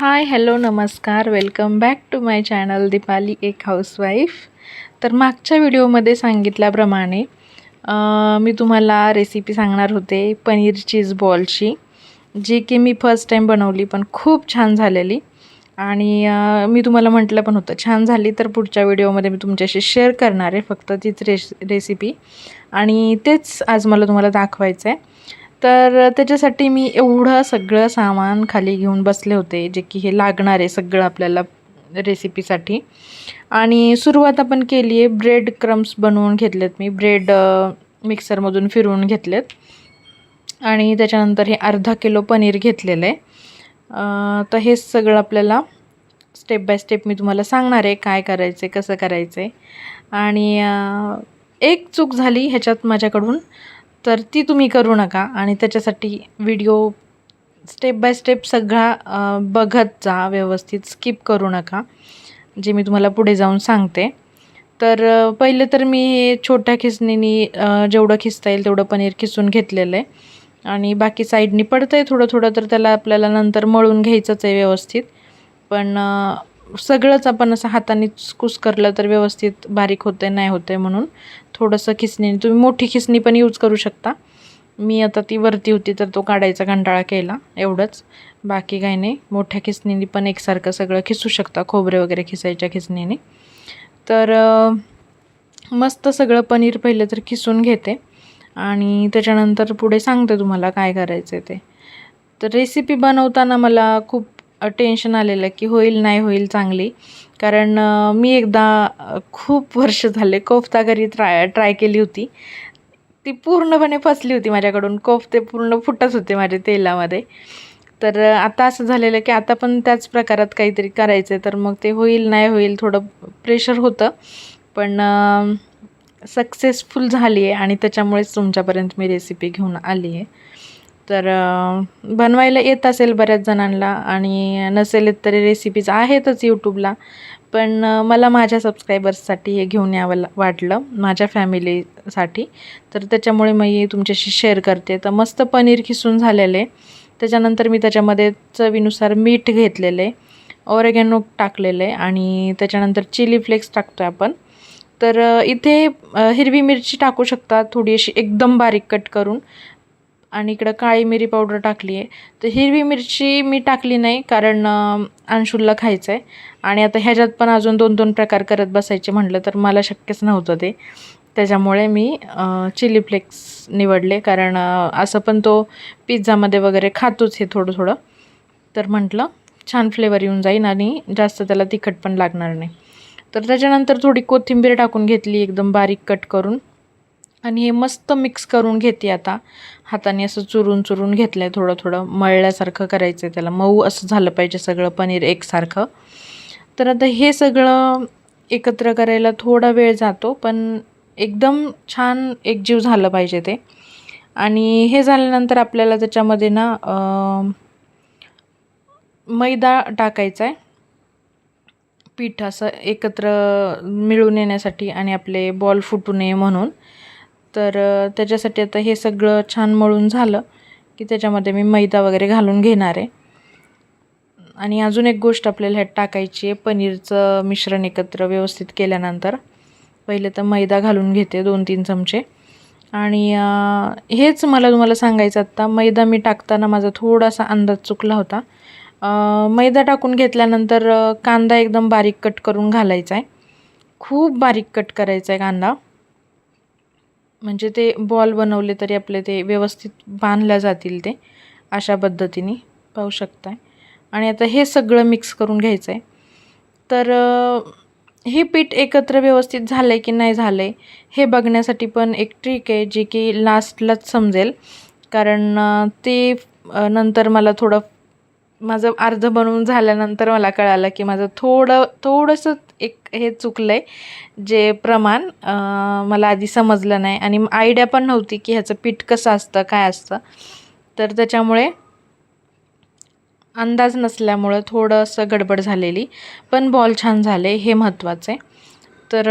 हाय hello नमस्कार welcome back to my channel Deepali एक housewife. तर मागच्या व्हिडिओमध्ये सांगितल्याप्रमाणे मी तुम्हाला रेसिपी सांगणार होते पनीर चीज बॉलची, जी की मी फर्स्ट टाईम बनवली पण खूप छान झालेली. आणि मी तुम्हाला म्हटलं पण होतं छान झाली तर पुढच्या व्हिडिओमध्ये मी तुमच्याशी शेअर करणार आहे फक्त तीच रेसिपी, आणि तेच आज मला तुम्हाला दाखवायचं आहे. तर त्याच्यासाठी मी एवढं सगळं सामान खाली घेऊन बसले होते, जे की हे लागणार आहे सगळं आपल्याला रेसिपीसाठी. आणि सुरुवात आपण केली आहे. ब्रेड क्रम्स बनवून घेतलेत मी, ब्रेड मिक्सरमधून फिरवून घेतलेत. आणि त्याच्यानंतर हे अर्धा किलो पनीर घेतलेलं आहे. तर हे सगळं आपल्याला स्टेप बाय स्टेप मी तुम्हाला सांगणार आहे काय करायचं आहे कसं करायचं आहे. आणि एक चूक झाली ह्याच्यात माझ्याकडून, तर ती तुम्ही करू नका. आणि त्याच्यासाठी व्हिडिओ स्टेप बाय स्टेप सगळा बघत जा, व्यवस्थित स्किप करू नका, जे मी तुम्हाला पुढे जाऊन सांगते. तर पहिले तर मी हे छोट्या खिसणीने जेवढं खिसता येईल तेवढं पनीर खिसून घेतलेलं आहे. आणि बाकी साईडनी पडतं आहे थोडं थोडं, तर त्याला आपल्याला नंतर मळून घ्यायचंच आहे व्यवस्थित. पण सगळंच आपण असं हातानेच कुस्करलं तर व्यवस्थित बारीक होते नाही होते, म्हणून थोडंसं खिसणीने, तुम्ही मोठी खिसणी पण यूज करू शकता. मी आता ती वरती होती तर तो काढायचा कंटाळा केला, एवढंच, बाकी काही नाही. मोठ्या खिसणीने पण एकसारखं सगळं खिसू शकता, खोबरे वगैरे खिसायच्या खिसणीने. तर मस्त सगळं पनीर पहिलं तर खिसून घेते आणि त्याच्यानंतर पुढे सांगते तुम्हाला काय करायचं आहे ते. तर रेसिपी बनवताना मला खूप टेन्शन आलेलं की होईल नाही होईल चांगली, कारण मी एकदा खूप वर्ष झाले कोफ्ता घरी ट्राय केली होती. ती पूर्णपणे फसली होती माझ्याकडून, कोफ्ते पूर्ण फुटत होते माझ्या तेलामध्ये. तर आता असं झालेलं की आता पण त्याच प्रकारात काहीतरी करायचं आहे, तर मग ते होईल नाही होईल थोडं प्रेशर होतं, पण सक्सेसफुल झाली आहे आणि त्याच्यामुळेच तुमच्यापर्यंत मी रेसिपी घेऊन आली आहे. तर बनवायला येत असेल बऱ्याच जणांना, आणि नसेल येत तरी रेसिपीज आहेतच यूट्यूबला. पण मला माझ्या सबस्क्रायबर्ससाठी हे घेऊन यावं वाटलं, माझ्या फॅमिलीसाठी. तर त्याच्यामुळे मी तुमच्याशी शेअर करते. तर मस्त पनीर खिसून झालेले, त्याच्यानंतर मी त्याच्यामध्ये चवीनुसार मीठ घेतलेले, ऑरेगॅनो टाकलेले, आणि त्याच्यानंतर चिली फ्लेक्स टाकतो आपण. तर इथे हिरवी मिरची टाकू शकता थोडी अशी एकदम बारीक कट करून, आणि इकडं काळी मिरी पावडर टाकली आहे. तर हिरवी मिरची मी टाकली नाही, कारण अंशुलला खायचं आहे, आणि आता ह्याच्यात पण अजून 2-2 प्रकार करत बसायचे म्हटलं तर मला शक्यच नव्हतं ते. त्याच्यामुळे मी चिली फ्लेक्स निवडले, कारण असं पण तो पिझ्झामध्ये वगैरे खातोच हे थोडं थोडं, तर म्हटलं छान फ्लेवर येऊन जाईल आणि जास्त त्याला तिखट पण लागणार नाही. तर त्याच्यानंतर थोडी कोथिंबीर टाकून घेतली एकदम बारीक कट करून, आणि हे मस्त मिक्स करून घेते. आता हाताने असं चुरून चुरून घेतलं आहे, थोडं थोडं मळल्यासारखं करायचं आहे त्याला, मऊ असं झालं पाहिजे सगळं पनीर एकसारखं. तर आता हे सगळं एकत्र करायला थोडा वेळ जातो, पण एकदम छान एकजीव झालं पाहिजे ते. आणि हे झाल्यानंतर आपल्याला त्याच्यामध्ये ना मैदा टाकायचा आहे, पीठ असं एकत्र मिळून येण्यासाठी आणि आपले बॉल फुटू नये म्हणून. तर त्याच्यासाठी आता हे सगळं छान मळून झालं की त्याच्यामध्ये मी मैदा वगैरे घालून घेणार आहे. आणि अजून एक गोष्ट आपल्याला ह्यात टाकायची आहे, पनीरचं मिश्रण एकत्र व्यवस्थित केल्यानंतर पहिले तर मैदा घालून घेते 2-3 चमचे. आणि हेच मला तुम्हाला सांगायचं आत्ता, मैदा मी टाकताना माझा थोडासा अंदाज चुकला होता. मैदा टाकून घेतल्यानंतर कांदा एकदम बारीक कट करून घालायचा आहे, खूप बारीक कट करायचा आहे कांदा, म्हणजे ते बॉल बनवले तरी आपले ते व्यवस्थित बांधल्या जातील ते, अशा पद्धतीने पाहू शकताय. आणि आता हे सगळं मिक्स करून घ्यायचं आहे. तर हे पीठ एकत्र व्यवस्थित झालं आहे की नाही झालं आहे हे बघण्यासाठी पण एक ट्रिक आहे, जी की लास्टलाच समजेल, कारण ते नंतर मला माझं अर्ध बनवून झाल्यानंतर मला कळालं की माझं थोडंसं एक हे चुकलं आहे, जे प्रमाण मला आधी समजलं नाही, आणि आयडिया पण नव्हती की ह्याचं पीठ कसं असतं काय असतं. तर त्याच्यामुळे अंदाज नसल्यामुळं थोडंसं गडबड झालेली, पण बॉल छान झाले हे महत्त्वाचं आहे. तर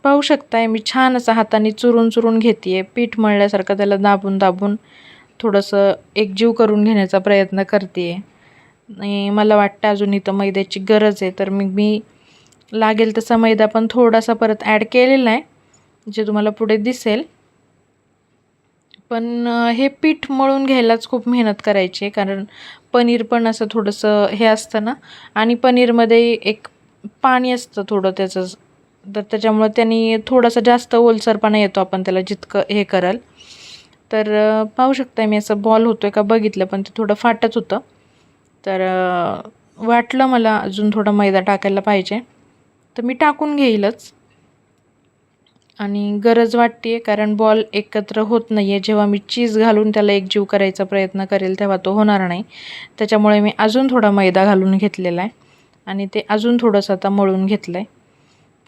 पाहू शकताय मी छान असं हाताने चुरून चुरून घेते आहे, पीठ मळल्यासारखं त्याला दाबून दाबून थोडंसं एकजीव करून घेण्याचा प्रयत्न करते आहे. आणि मला वाटतं अजून इथं मैद्याची गरज आहे, तर मी लागेल तसा मैदा पण थोडासा परत ॲड केलेला आहे, जे तुम्हाला पुढे दिसेल. पण हे पीठ मळून घ्यायलाच खूप मेहनत करायची आहे, कारण पनीर पण असं थोडंसं हे असतं ना, आणि पनीरमध्ये एक पाणी असतं थोडं त्याचं, तर त्याच्यामुळं त्यांनी थोडासा जास्त ओलसरपणा येतो आपण त्याला जितकं हे कराल. तर पाहू शकता मी असं बॉल होतो आहे का बघितलं, पण ते थोडं फाटत होतं. तर वाटलं मला अजून थोडा मैदा टाकायला पाहिजे, तर मी टाकून घेईलच. आणि गरज वाटते आहे, कारण बॉल एकत्र होत नाही आहे. जेव्हा मी चीज घालून त्याला एकजीव करायचा प्रयत्न करेल तेव्हा तो होणार नाही. त्याच्यामुळे मी अजून थोडा मैदा घालून घेतलेला आहे आणि ते अजून थोडंसं आता मळून घेतलं आहे.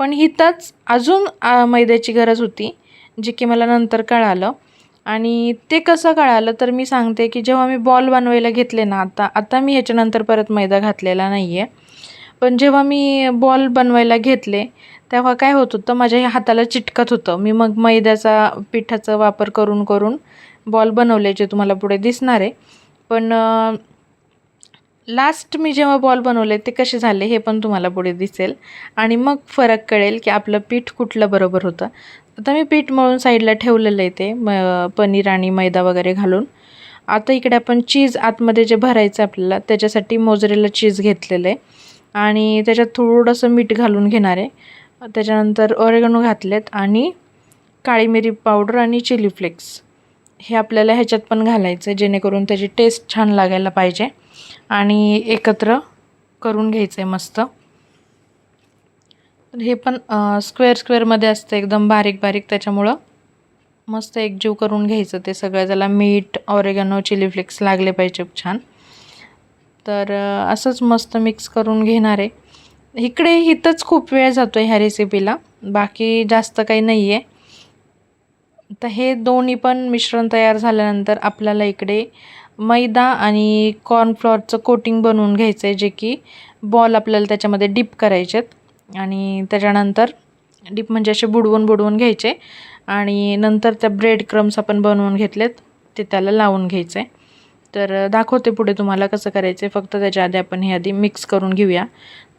पण हिथंच अजून मैद्याची गरज होती, जे की मला नंतर कळालं. आणि ते कसं कळालं तर मी सांगते, की जेव्हा मी बॉल बनवायला घेतले ना, आता मी ह्याच्यानंतर परत मैदा घातलेला नाही आहे. पण जेव्हा मी बॉल बनवायला घेतले तेव्हा काय होत होतं, माझ्या हाताला चिटकत होतं. मी मग मैद्याचा पिठाचा वापर करून बॉल बनवले, जे तुम्हाला पुढे दिसणार आहे. पण लास्ट मी जेव्हा बॉल बनवले ते कसे झाले हे पण तुम्हाला पुढे दिसेल आणि मग फरक कळेल की आपलं पीठ कुठलं बरोबर होतं. आता मी पीठ मळून साईडला ठेवलेलं आहे ते पनीर आणि मैदा वगैरे घालून. आता इकडे आपण चीज आतमध्ये जे भरायचं आपल्याला त्याच्यासाठी मोझरेला चीज घेतलेलं आहे आणि त्याच्यात थोडंसं मीठ घालून घेणार आहे. त्याच्यानंतर ऑरेगनो घातलेत आणि काळी मिरी पावडर आणि चिली फ्लेक्स हे आपल्याला ह्याच्यात पण घालायचं आहे, जेणेकरून त्याची टेस्ट छान लागायला पाहिजे. आणि एकत्र करून घ्यायचं आहे मस्त. तर हे पण स्क्वेअरमध्ये असतं एकदम बारीक त्याच्यामुळं मस्त एकजीव करून घ्यायचं ते सगळं. त्याला मीठ, ऑरेगनो, चिली फ्लेक्स लागले पाहिजे छान. तर असंच मस्त मिक्स करून घेणार आहे. इथंच खूप वेळ जातो आहे ह्या रेसिपीला, बाकी जास्त काही नाही आहे. तर हे दोन्ही पण मिश्रण तयार झाल्यानंतर आपल्याला इकडे मैदा आणि कॉर्नफ्लॉरचं कोटिंग बनवून घ्यायचं आहे, जे की बॉल आपल्याला त्याच्यामध्ये डिप करायचे आहेत. आणि त्याच्यानंतर डिप म्हणजे असे बुडवून घ्यायचे आणि नंतर त्या ब्रेड क्रम्स आपण बनवून घेतलेत ते त्याला लावून घ्यायचं आहे. तर दाखवते पुढे तुम्हाला कसं करायचं आहे. फक्त त्याच्या आधी आपण हे आधी मिक्स करून घेऊया.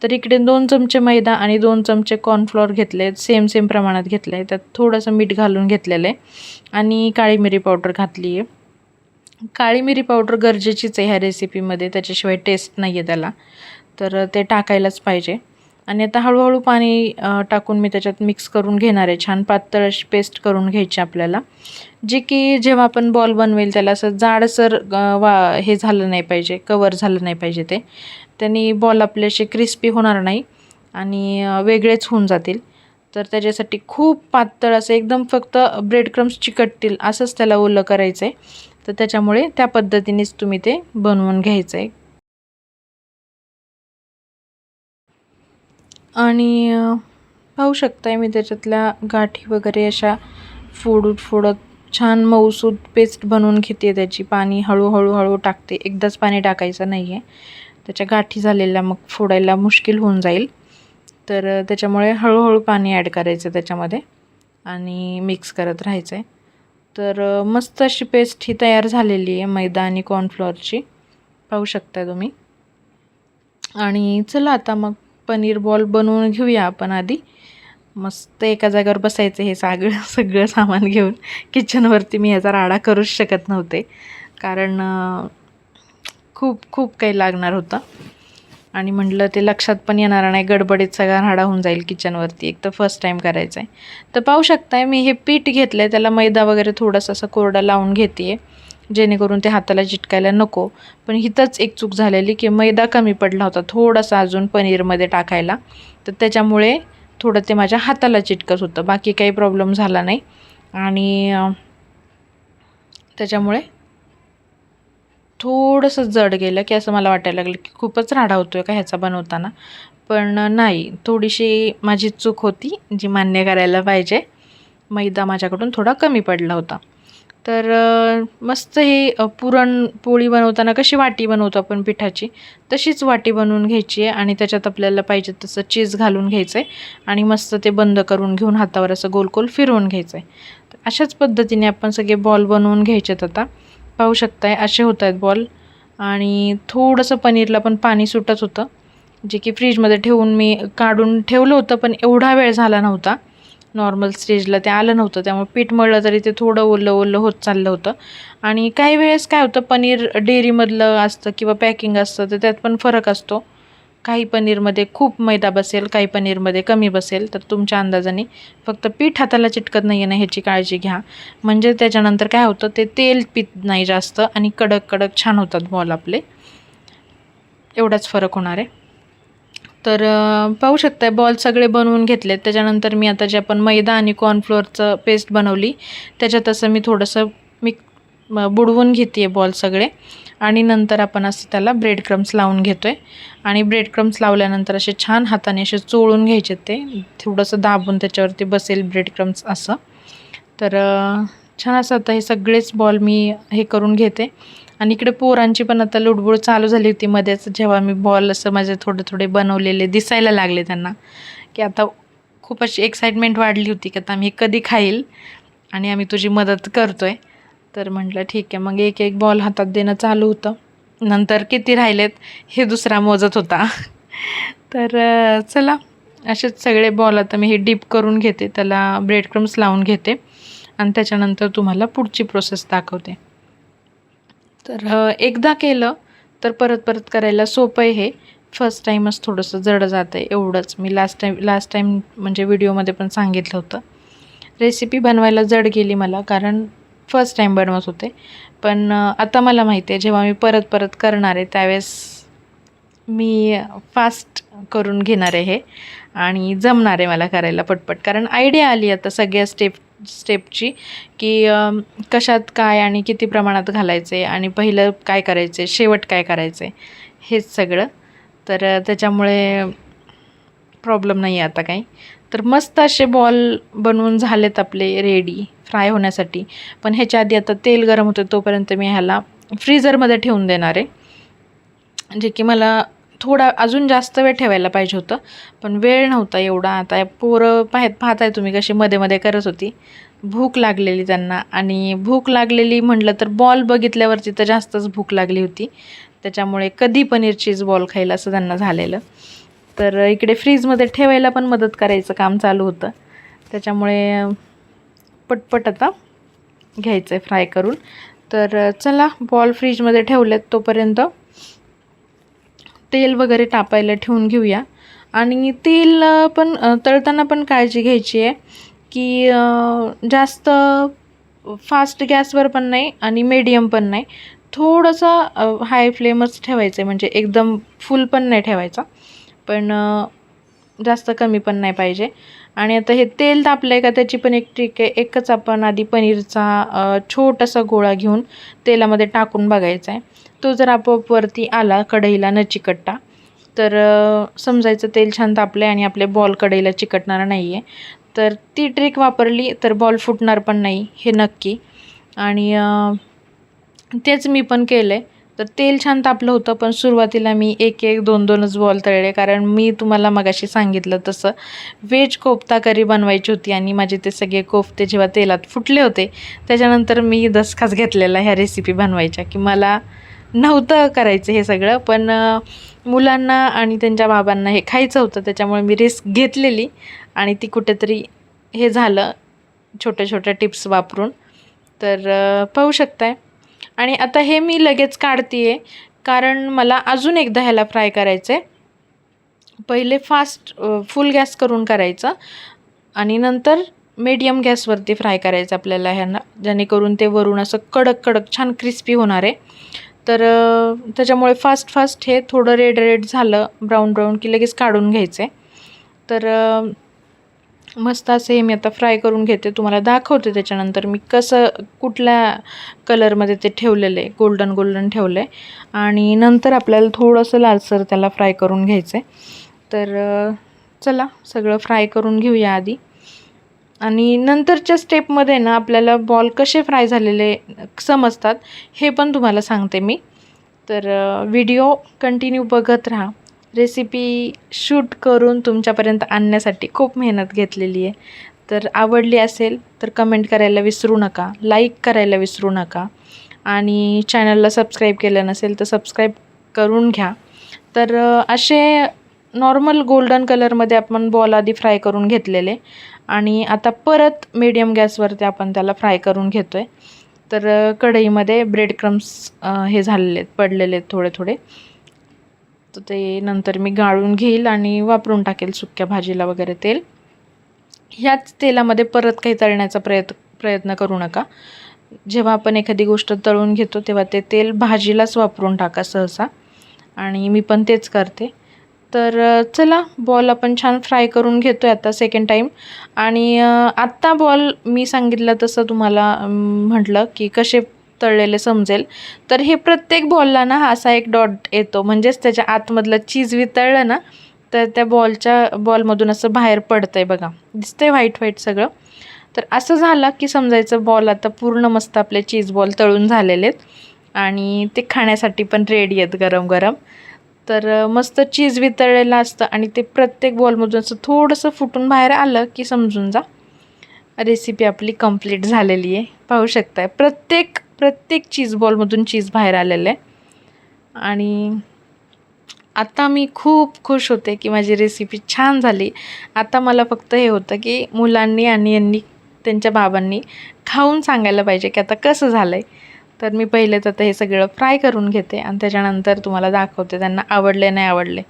तर इकडे 2 चमचे मैदा आणि 2 चमचे कॉर्नफ्लॉर घेतले, सेम प्रमाणात घेतलं आहे. त्यात थोडंसं मीठ घालून घेतलेलं आहे आणि काळी मिरी पावडर घातली आहे. काळी मिरी पावडर गरजेचीच आहे ह्या रेसिपीमध्ये, त्याच्याशिवाय टेस्ट नाही आहे त्याला, तर ते टाकायलाच पाहिजे. आणि आता हळूहळू पाणी टाकून मी त्याच्यात मिक्स करून घेणार आहे. छान पातळ अशी पेस्ट करून घ्यायची आपल्याला, जे की जेव्हा आपण बॉल बनवेल त्याला असं जाडसर हे झालं नाही पाहिजे, कवर झालं नाही पाहिजे. त्यांनी बॉल आपले असे क्रिस्पी होणार नाही आणि वेगळेच होऊन जातील. तर त्याच्यासाठी खूप पातळ असं एकदम फक्त ब्रेड क्रम्स चिकटतील असंच त्याला ओलं करायचं आहे. तर त्याच्यामुळे त्या पद्धतीनेच तुम्ही ते बनवून घ्यायचं आहे. आणि पाहू शकताय मी त्याच्यातल्या गाठी वगैरे अशा फोडत छान मऊसूद पेस्ट बनवून घेते. त्याची पाणी हळूहळू टाकते, एकदाच पाणी टाकायचं नाही आहे. त्याच्या गाठी झालेल्या मग फोडायला मुश्किल होऊन जाईल. तर त्याच्यामुळे हळूहळू पाणी ॲड करायचं त्याच्यामध्ये आणि मिक्स करत राहायचं आहे. तर मस्त अशी पेस्ट ही तयार झालेली आहे मैदा आणि कॉर्नफ्लॉरची, पाहू शकता तुम्ही. आणि चला आता मग पनीर बॉल बनवून घेऊया आपण आधी. मस्त एका जागेवर बसायचं हे सगळं सामान घेऊन. किचनवरती मी ह्याचा राडा करूच शकत नव्हते, कारण खूप काही लागणार होतं आणि म्हटलं ते लक्षात पण येणार नाही, गडबडीत सगळा राडा होऊन जाईल किचनवरती. एक तर फर्स्ट टाईम करायचं आहे. तर पाहू शकताय मी हे पीठ घेतलं आहे, त्याला मैदा वगैरे थोडंसं असं कोरडा लावून घेते आहे, जेणेकरून ते हाताला चिटकायला नको. पण हिथंच एक चूक झालेली की मैदा कमी पडला होता थोडासा अजून पनीरमध्ये टाकायला, तर त्याच्यामुळे थोडं ते माझ्या हाताला चिटकत होतं. बाकी काही प्रॉब्लेम झाला नाही. आणि त्याच्यामुळे थोडंसं जड गेलं की असं मला वाटायला लागलं की खूपच राडा होतो आहे का ह्याचा बनवताना. पण नाही, थोडीशी माझी चूक होती जी मान्य करायला पाहिजे. मैदा माझ्याकडून थोडा कमी पडला होता. तर मस्त हे पुरणपोळी बनवताना कशी वाटी बनवतो आपण पिठाची, तशीच वाटी बनवून घ्यायची आहे आणि त्याच्यात आपल्याला पाहिजे तसं चीज घालून घ्यायचं आहे आणि मस्त ते बंद करून घेऊन हातावर असं गोल फिरवून घ्यायचं आहे. तर अशाच पद्धतीने आपण सगळे बॉल बनवून घ्यायचेत. आता पाहू शकताय असे होत आहेत बॉल. आणि थोडंसं पनीरला पण पाणी सुटत होतं, जे की फ्रीजमध्ये ठेवून मी काढून ठेवलं होतं, पण एवढा वेळ झाला नव्हता. नॉर्मल स्टेजला ते आलं नव्हतं, त्यामुळे पीठ मळलं तरी ते थोडं ओलं ओलं होत चाललं होतं. आणि काही वेळेस काय होतं, पनीर डेअरीमधलं असतं किंवा पॅकिंग असतं, तर त्यात पण फरक असतो. काही पनीरमध्ये खूप मैदा बसेल, काही पनीरमध्ये कमी बसेल, तर तुमच्या अंदाजाने. फक्त पीठ हाताला चिटकत नाही आहे ना, ह्याची काळजी घ्या. म्हणजे त्याच्यानंतर काय होतं, ते तेल पित नाही जास्त आणि कडक कडक छान होतात बॉल आपले. एवढाच फरक होणार आहे. तर पाहू शकताय बॉल सगळे बनवून घेतलेत. त्याच्यानंतर मी आता जे आपण मैदा आणि कॉर्नफ्लोअरचं पेस्ट बनवली, त्याच्यात असं मी थोडंसं बुडवून घेते आहे बॉल सगळे. आणि नंतर आपण असं त्याला ब्रेड क्रम्स लावून घेतो आहे. आणि ब्रेड क्रम्स लावल्यानंतर असे छान हाताने असे चोळून घ्यायचे, ते थोडंसं दाबून त्याच्यावरती बसेल ब्रेड क्रम्स असं. तर छान असं आता हे सगळेच बॉल मी हे करून घेते. आणि इकडे पोरांची पण आता लुडबुड चालू झाली होती मध्येच, जेव्हा मी बॉल असं माझे थोडे थोडे बनवलेले दिसायला लागले त्यांना, की आता खूप अशी एक्साइटमेंट वाढली होती की आता आम्ही कधी खाईल आणि आम्ही तुझी मदत करतोय. तर म्हटलं ठीक आहे, मग एक एक बॉल हातात देणं चालू होतं. नंतर किती राहिलेत हे दुसरा मोजत होता. तर चला, असेच सगळे बॉल आता मी हे डीप करून घेते, त्याला ब्रेड क्रम्स लावून घेते आणि त्याच्यानंतर तुम्हाला पुढची प्रोसेस दाखवते. तर एकदा केलं तर परत परत करायला सोपं आहे हे. फर्स्ट टाईमच थोडंसं जड जातं आहे एवढंच. मी लास्ट टाईम म्हणजे व्हिडिओमध्ये पण सांगितलं होतं. रेसिपी बनवायला जड गेली मला, कारण फर्स्ट टाईम बनवत होते. पण आता मला माहिती आहे, जेव्हा मी परत परत करणार आहे त्यावेळेस मी फास्ट करून घेणार आहे हे आणि जमणार आहे मला करायला पटपट. कारण आयडिया आली आता सगळ्या स्टेपची, की कशात काय आणि किती प्रमाणात घालायचे आणि पहिलं काय करायचे, शेवट काय करायचे, हेच सगळं. तर त्याच्यामुळे प्रॉब्लेम नाही आहे आता काही. तर मस्त असे बॉल बनवून झालेत आपले रेडी फ्राय होण्यासाठी. पण ह्याच्या आधी आता तेल गरम होतं तोपर्यंत मी ह्याला फ्रीझरमध्ये ठेवून देणार आहे, जे की मला थोडा अजून जास्त वेळ ठेवायला पाहिजे होतं, पण वेळ नव्हता एवढा. आता पोरं पाहताय तुम्ही कशी मध्ये मध्ये करत होती. भूक लागलेली त्यांना, आणि भूक लागलेली म्हटलं तर बॉल बघितल्यावरती तर जास्तच भूक लागली होती. त्याच्यामुळे कधी पनीर चीज बॉल खायला असं त्यांना झालेलं. तर इकडे फ्रीजमध्ये ठेवायला पण मदत करायचं काम चालू होतं. त्याच्यामुळे पटपट आता घ्यायचं आहे फ्राय करून. तर चला, बॉल फ्रीजमध्ये ठेवलेत तोपर्यंत तेल वगैरे तापायला ठेवून घेऊया. आणि तेल पण तळताना पण काळजी घ्यायची आहे, की जास्त फास्ट गॅसवर पण नाही आणि मीडियम पण नाही. थोडंसं हाय फ्लेमच ठेवायचं आहे, म्हणजे एकदम फुल पण नाही ठेवायचा, पण जास्त कमी पण नाही पाहिजे. आणि आता हे तेल तापलं आहे का त्याची पण एक ट्रिक आहे. एकच आपण आधी पनीरचा छोटासा गोळा घेऊन तेलामध्ये टाकून बघायचा आहे. तो जर आपोआप वरती आला कढईला न चिकटता, तर समजायचं तेल छान तापलं आहे आणि आपले बॉल कढईला चिकटणार नाही आहे. तर ती ट्रिक वापरली तर बॉल फुटणार पण नाही, हे नक्की. आणि तेच मी पण केलं आहे. तर तेल छान तापलं होतं, पण सुरुवातीला मी एक दोन दोनच बॉल तळले, कारण मी तुम्हाला मगाशी सांगितलं तसं व्हेज कोफ्ता करी बनवायची होती आणि माझे ते सगळे कोफ्ते जेव्हा तेलात फुटले होते, त्याच्यानंतर मी दसखाच घेतलेला ह्या रेसिपी बनवायच्या, की मला नव्हतं करायचं हे सगळं, पण मुलांना आणि त्यांच्या बाबांना हे खायचं होतं. त्याच्यामुळे मी रिस्क घेतलेली आणि ती कुठेतरी हे झालं छोट्या छोट्या टिप्स वापरून. तर पाहू शकताय. आणि आता हे मी लगेच काढते आहे, कारण मला अजून एकदा ह्याला फ्राय करायचं आहे. पहिले फास्ट फुल गॅस करून करायचं आणि नंतर मीडियम गॅसवरती फ्राय करायचं आपल्याला ह्यांना, जेणेकरून ते वरून असं कडक कडक छान क्रिस्पी होणार आहे. तर त्याच्यामुळे फास्ट हे थोडं रेड झालं, ब्राऊन की लगेच काढून घ्यायचं आहे. तर मस्त असं हे मी आता फ्राय करून घेते, तुम्हाला दाखवते त्याच्यानंतर मी कसं कुठल्या कलरमध्ये ते ठेवलेलं आहे, गोल्डन ठेवलं आहे. आणि नंतर आपल्याला थोडंसं लालसर त्याला फ्राय करून घ्यायचं आहे. तर चला, सगळं फ्राय करून घेऊया आधी. आणि नंतरच्या स्टेपमध्ये ना आपल्याला बॉल कसे फ्राय झालेले समजतात हे पण तुम्हाला सांगते मी. तर व्हिडिओ कंटिन्यू बघत राहा. रेसिपी शूट करून तुमच्यापर्यंत आणण्यासाठी खूप मेहनत घेतलेली आहे. तर आवडली असेल तर कमेंट करायला विसरू नका, लाईक करायला विसरू नका. आणि चॅनलला सबस्क्राईब केलं नसेल तर सबस्क्राईब करून घ्या. तर असे नॉर्मल गोल्डन कलरमध्ये आपण बॉल आधी फ्राय करून घेतलेले आणि आता परत मीडियम गॅसवरती आपण त्याला फ्राय करून घेतो आहे. तर कढईमध्ये ब्रेड क्रम्स हे झालेले आहेत, पडलेले आहेत थोडे थोडे. तर ते नंतर मी गाळून घेईल आणि वापरून टाकेल सुक्या भाजीला वगैरे तेल. ह्याच तेलामध्ये परत काही तळण्याचा प्रयत्न करू नका. जेव्हा आपण एखादी गोष्ट तळून घेतो तेव्हा ते तेल भाजीलाच वापरून टाका सहसा, आणि मी पण तेच करते. तर चला, बॉल आपण छान फ्राय करून घेतो आहे आता सेकंड टाईम. आणि आत्ता बॉल मी सांगितलं तसं तुम्हाला म्हटलं की कसे तळलेले समजेल. तर हे प्रत्येक बॉलला ना असा एक डॉट येतो, म्हणजेच त्याच्या आतमधलं चीज वितळलं ना तर त्या बॉलमधून असं बाहेर पडतं आहे बघा, दिसतंय व्हाईट व्हाईट सगळं. तर असं झालं की समजायचं बॉल आता पूर्ण मस्त आपले चीज बॉल तळून झालेले आहेत आणि ते खाण्यासाठी पण रेडी आहेत गरम गरम. तर मस्त चीज वितळलेलं असतं आणि ते प्रत्येक बॉलमधून असं थोडंसं फुटून बाहेर आलं की समजून जा रेसिपी आपली कंप्लीट झालेली आहे. पाहू शकताय प्रत्येक चीज बॉलमधून चीज बाहेर आलेलं आहे. आणि आता मी खूप खुश होते की माझी रेसिपी छान झाली. आता मला फक्त हे होतं की मुलांनी आणि यांनी त्यांच्या बाबांनी खाऊन सांगायला पाहिजे की आता कसं झालं आहे. तर मी पहिलेच आता हे सगळं फ्राय करून घेते आणि त्याच्यानंतर तुम्हाला दाखवते त्यांना आवडले नाही आवडले.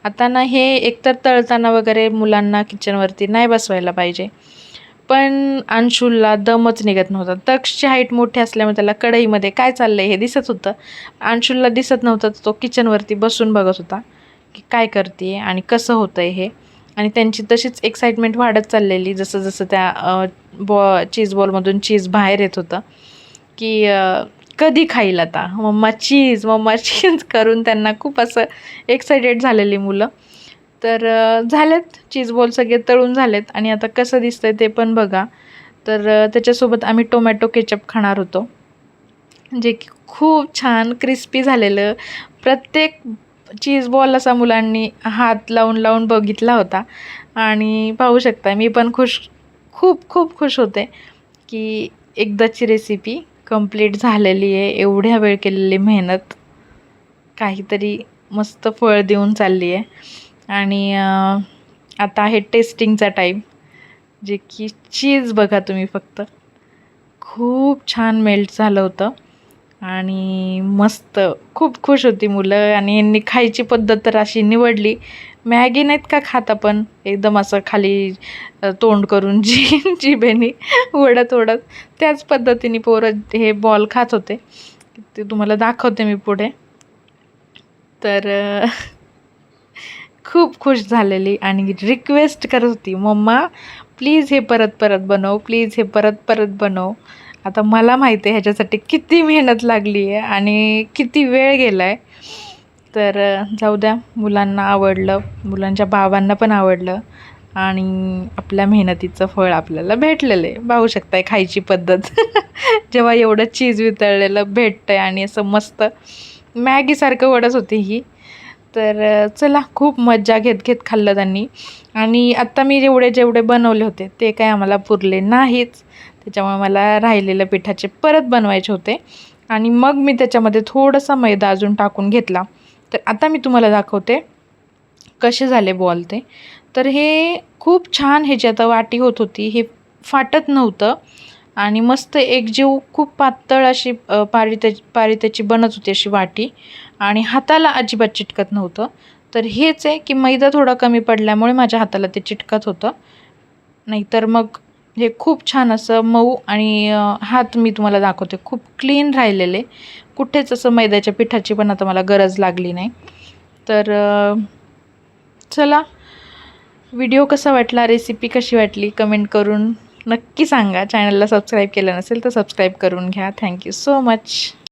आता ना हे एकतर तळताना वगैरे मुलांना किचनवरती नाही बसवायला पाहिजे, पण अंशुलला दमच निघत नव्हता. तक्षची हाईट मोठी असल्यामुळे त्याला कढईमध्ये काय चाललं आहे हे दिसत होतं. अंशुलला दिसत नव्हतं, तो किचनवरती बसून बघत होता की काय करते आणि कसं होतं आहे हे. आणि त्यांची तशीच एक्साइटमेंट वाढत चाललेली जसं जसं त्या चीज बॉलमधून चीज बाहेर येत होतं की कधी खाईल आता मम्मा चीज करून त्यांना खूप असं एक्सायटेड झालेली मुलं. तर झालेत चीज बॉल सगळे तळून झालेत आणि आता कसं दिसतंय ते पण बघा. तर त्याच्यासोबत आम्ही टोमॅटो केचप खाणार होतो, जे की खूप छान क्रिस्पी झालेलं. प्रत्येक चीज बॉल असा मुलांनी हात लावून लावून बघितला होता आणि पाहू शकता मी पण खूप खूप खुश होते की एकदाची रेसिपी कंप्लीट झालेली आहे. एवढ्या वेळ केलेली मेहनत काहीतरी मस्त फळ देऊन चालली आहे. आणि आता आहे टेस्टिंगचा टाईम, जे की चीज बघा तुम्ही फक्त खूप छान मेल्ट झालं होतं आणि मस्त खूप खुश होती मुलं. आणि यांनी खायची पद्धत तर अशी निवडली, मॅगी नाहीत का खात आपण एकदम असं खाली तोंड करून जिभेने ओढत ओढत, त्याच पद्धतीने पोरं हे बॉल खात होते. ते तुम्हाला दाखवते मी पुढे. तर खूप खुश झालेली आणि रिक्वेस्ट करत होती, मम्मा प्लीज हे परत परत बनव, प्लीज हे परत परत बनव. आता मला माहिती आहे ह्याच्यासाठी किती मेहनत लागली आहे आणि किती वेळ गेला आहे. तर जाऊ द्या, मुलांना आवडलं, मुलांच्या बाबांना पण आवडलं आणि आपल्या मेहनतीचं फळ आपल्याला भेटलेलं आहे. पाहू शकताय खायची पद्धत जेव्हा एवढं चीज वितळलेलं भेटतं आहे आणि असं मस्त मॅगीसारखं वडत होती ही. तर चला, खूप मज्जा घेत घेत खाल्लं त्यांनी. आणि आत्ता मी जेवढे बनवले होते ते काय आम्हाला पुरले नाहीच, त्याच्यामुळे मला राहिलेलं पिठाचे परत बनवायचे होते आणि मग मी त्याच्यामध्ये थोडासा मैदा अजून टाकून घेतला. तर आता मी तुम्हाला दाखवते कसे झाले बॉल ते. तर हे खूप छान ह्याची आता वाटी होत होती, हे फाटत नव्हतं आणि मस्त एकजीव खूप पातळ अशी पारी त्याची बनत होती अशी वाटी, आणि हाताला अजिबात चिटकत नव्हतं. तर हेच आहे की मैदा थोडा कमी पडल्यामुळे माझ्या हाताला ते चिटकत होतं, नाहीतर मग हे खूप छान असं मऊ. आणि हात मी तुम्हाला दाखवते खूप क्लीन राहिलेले, कुठेच असं मैद्याच्या पिठाची पण आता मला गरज लागली नाही. तर चला, व्हिडिओ कसा वाटला, रेसिपी कशी वाटली कमेंट करून नक्की सांगा. चॅनलला सबस्क्राईब केलं नसेल तर सबस्क्राईब करून घ्या. Thank you so much.